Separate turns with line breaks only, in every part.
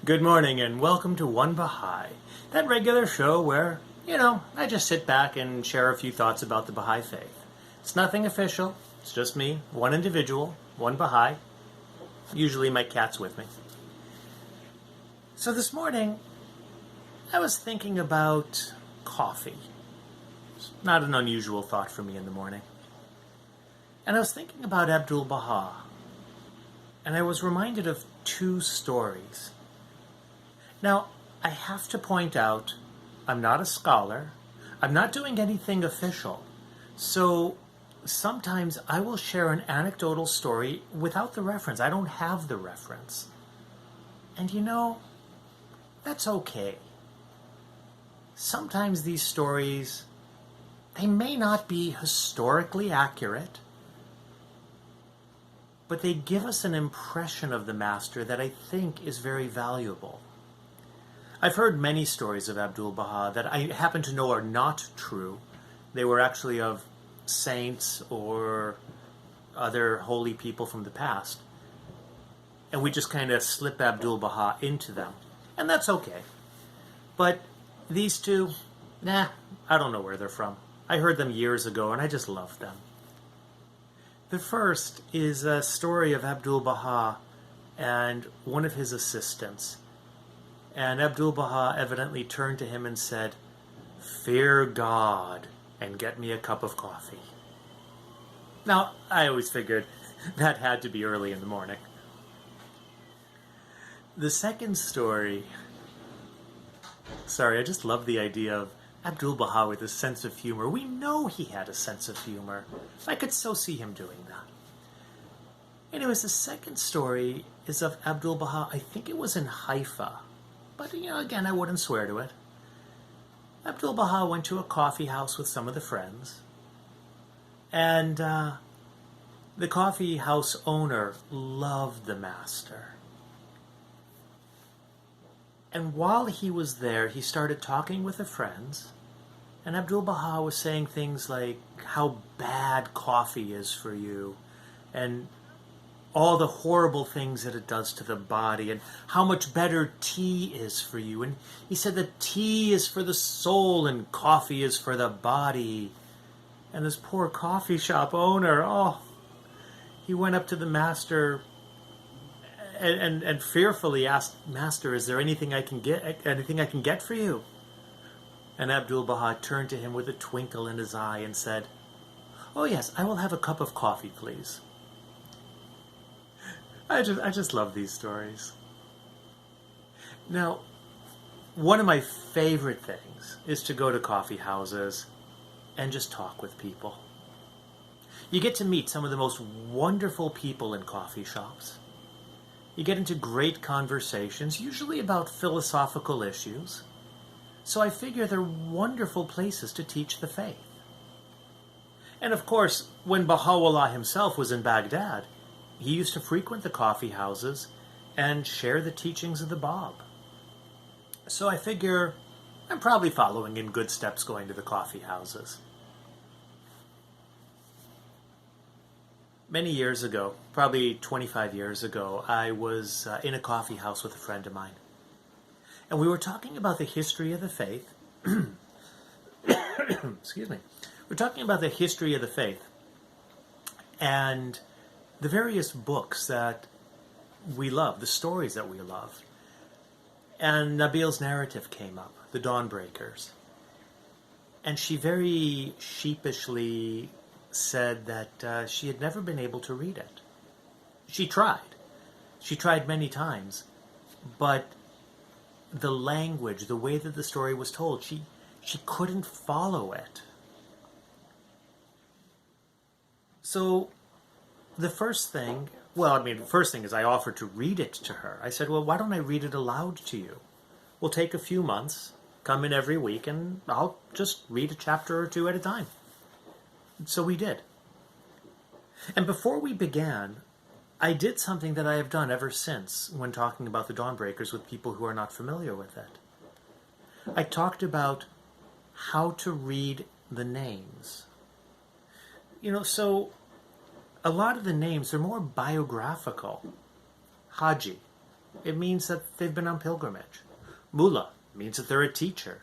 Good morning and welcome to One Baha'i, that regular show where, I just sit back and share a few thoughts about the Baha'i faith. It's nothing official, it's just me, one individual, one Baha'i. Usually my cat's with me. So this morning, I was thinking about coffee. It's not an unusual thought for me in the morning. And I was thinking about Abdu'l-Baha. And I was reminded of two stories. Now, I have to point out, I'm not a scholar. I'm not doing anything official. So sometimes I will share an anecdotal story without the reference. I don't have the reference. And that's okay. Sometimes these stories, they may not be historically accurate, but they give us an impression of the master that I think is very valuable. I've heard many stories of Abdu'l-Baha that I happen to know are not true. They were actually of saints or other holy people from the past. And we just kind of slip Abdu'l-Baha into them. And that's okay. But these two, I don't know where they're from. I heard them years ago and I just love them. The first is a story of Abdu'l-Baha and one of his assistants. And Abdu'l-Baha evidently turned to him and said, "Fear God and get me a cup of coffee." Now, I always figured that had to be early in the morning. The second story, I just love the idea of Abdu'l-Baha with his sense of humor. We know he had a sense of humor. I could so see him doing that. Anyways, the second story is of Abdu'l-Baha. I think it was in Haifa. But, again, I wouldn't swear to it. Abdu'l-Baha went to a coffee house with some of the friends. And the coffee house owner loved the master. And while he was there, he started talking with the friends. And Abdu'l-Baha was saying things like how bad coffee is for you. And all the horrible things that it does to the body, and how much better tea is for you. And he said that tea is for the soul and coffee is for the body. And this poor coffee shop owner, he went up to the master and fearfully asked, "Master, is there anything I can get for you?" And Abdu'l-Baha turned to him with a twinkle in his eye and said, "Oh yes, I will have a cup of coffee, please." I just love these stories. Now, one of my favorite things is to go to coffee houses and just talk with people. You get to meet some of the most wonderful people in coffee shops. You get into great conversations, usually about philosophical issues. So I figure they're wonderful places to teach the faith. And of course, when Baha'u'llah himself was in Baghdad, he used to frequent the coffee houses and share the teachings of the Bab. So I figure I'm probably following in good steps going to the coffee houses. Many years ago, probably 25 years ago, I was in a coffee house with a friend of mine. And we were talking about the history of the faith. Excuse me. We're talking about the history of the faith. And the various books that we love, the stories that we love. And Nabil's narrative came up, The Dawnbreakers. And she very sheepishly said that she had never been able to read it. She tried. She tried many times. But the language, the way that the story was told, she couldn't follow it. So the first thing is I offered to read it to her. I said, well, why don't I read it aloud to you? We'll take a few months, come in every week, and I'll just read a chapter or two at a time. So we did. And before we began, I did something that I have done ever since when talking about the Dawnbreakers with people who are not familiar with it. I talked about how to read the names. So a lot of the names are more biographical. Haji, it means that they've been on pilgrimage. Mullah means that they're a teacher.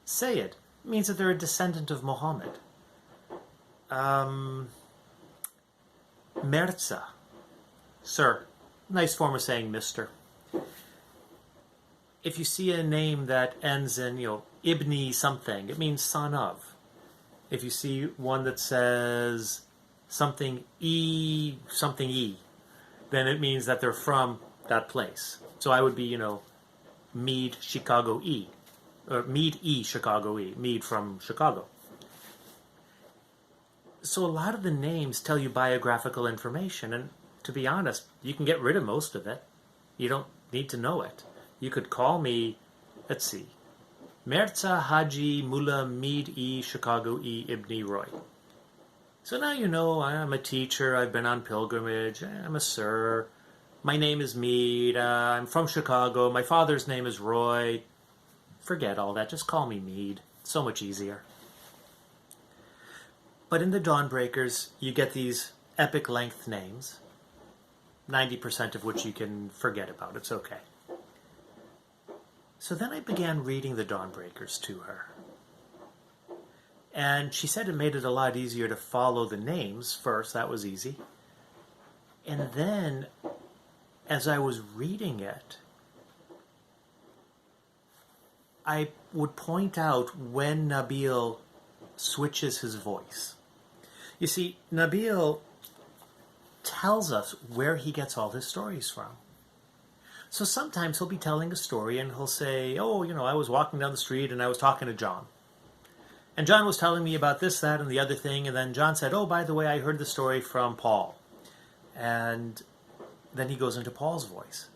Sayyid means that they're a descendant of Muhammad. Mirza, sir, nice form of saying mister. If you see a name that ends in, Ibni something, it means son of. If you see one that says something E, then it means that they're from that place. So I would be, Meade, Chicago E. Or Meade E, Chicago E. Meade from Chicago. So a lot of the names tell you biographical information, and to be honest, you can get rid of most of it. You don't need to know it. You could call me, let's see, Mirza Haji Mullah Meade E, Chicago E, Ibni Roy. So now you know I'm a teacher, I've been on pilgrimage, I'm a sir, my name is Meade, I'm from Chicago, my father's name is Roy. Forget all that, just call me Meade. So much easier. But in the Dawnbreakers, you get these epic length names, 90% of which you can forget about, it's okay. So then I began reading the Dawnbreakers to her. And she said it made it a lot easier to follow the names first, that was easy. And then, as I was reading it, I would point out when Nabil switches his voice. You see, Nabil tells us where he gets all his stories from. So sometimes he'll be telling a story and he'll say, I was walking down the street and I was talking to John. And John was telling me about this, that, and the other thing. And then John said, by the way, I heard the story from Paul. And then he goes into Paul's voice.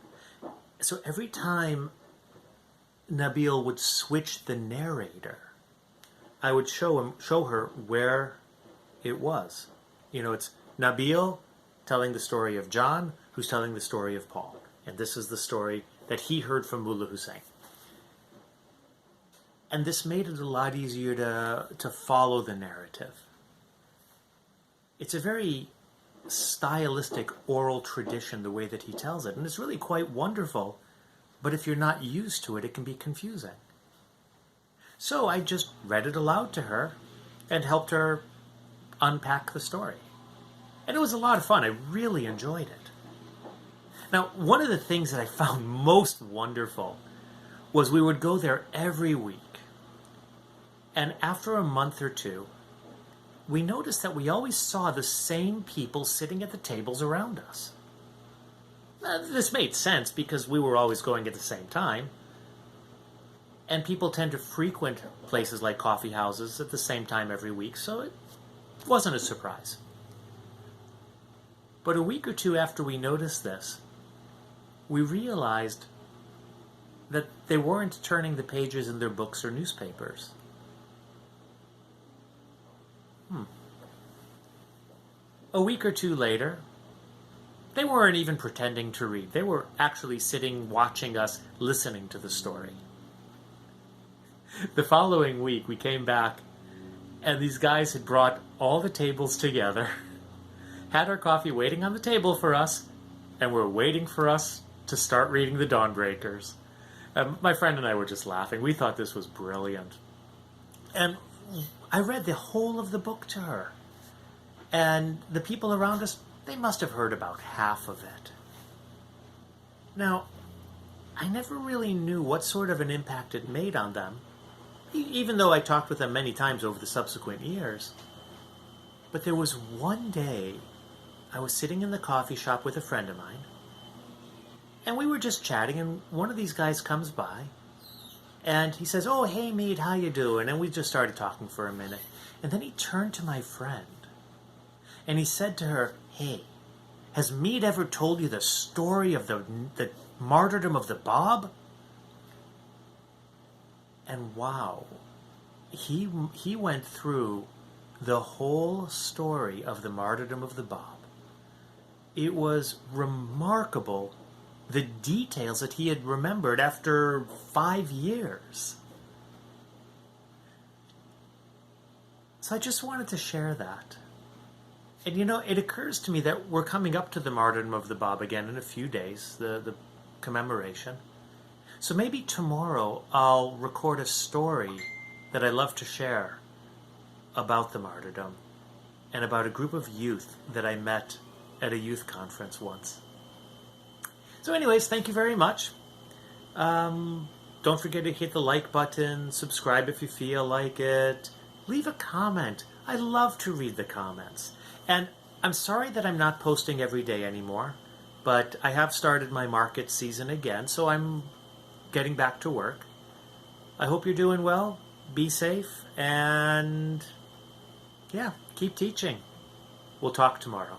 So every time Nabil would switch the narrator, I would show her where it was. It's Nabil telling the story of John, who's telling the story of Paul. And this is the story that he heard from Mullah Hussein. And this made it a lot easier to follow the narrative. It's a very stylistic oral tradition, the way that he tells it. And it's really quite wonderful. But if you're not used to it, it can be confusing. So I just read it aloud to her and helped her unpack the story. And it was a lot of fun. I really enjoyed it. Now, one of the things that I found most wonderful was we would go there every week. And after a month or two, we noticed that we always saw the same people sitting at the tables around us. This made sense because we were always going at the same time. And people tend to frequent places like coffee houses at the same time every week, so it wasn't a surprise. But a week or two after we noticed this, we realized that they weren't turning the pages in their books or newspapers. A week or two later, they weren't even pretending to read. They were actually sitting, watching us, listening to the story. The following week, we came back, and these guys had brought all the tables together, had our coffee waiting on the table for us, and were waiting for us to start reading the Dawnbreakers. My friend and I were just laughing. We thought this was brilliant. And I read the whole of the book to her. And the people around us, they must have heard about half of it. Now, I never really knew what sort of an impact it made on them, even though I talked with them many times over the subsequent years. But there was one day, I was sitting in the coffee shop with a friend of mine, and we were just chatting, and one of these guys comes by, and he says, hey, Meade, how you doing? And we just started talking for a minute. And then he turned to my friend, and he said to her, hey, has Meade ever told you the story of the martyrdom of the Bab? And wow, he went through the whole story of the martyrdom of the Bab. It was remarkable, the details that he had remembered after 5 years. So I just wanted to share that. And it occurs to me that we're coming up to the martyrdom of the Bab again in a few days, the commemoration. So maybe tomorrow I'll record a story that I love to share about the martyrdom and about a group of youth that I met at a youth conference once. So anyways, thank you very much. Don't forget to hit the like button, subscribe if you feel like it, leave a comment. I love to read the comments. And I'm sorry that I'm not posting every day anymore, but I have started my market season again, so I'm getting back to work. I hope you're doing well. Be safe, and yeah, keep teaching. We'll talk tomorrow.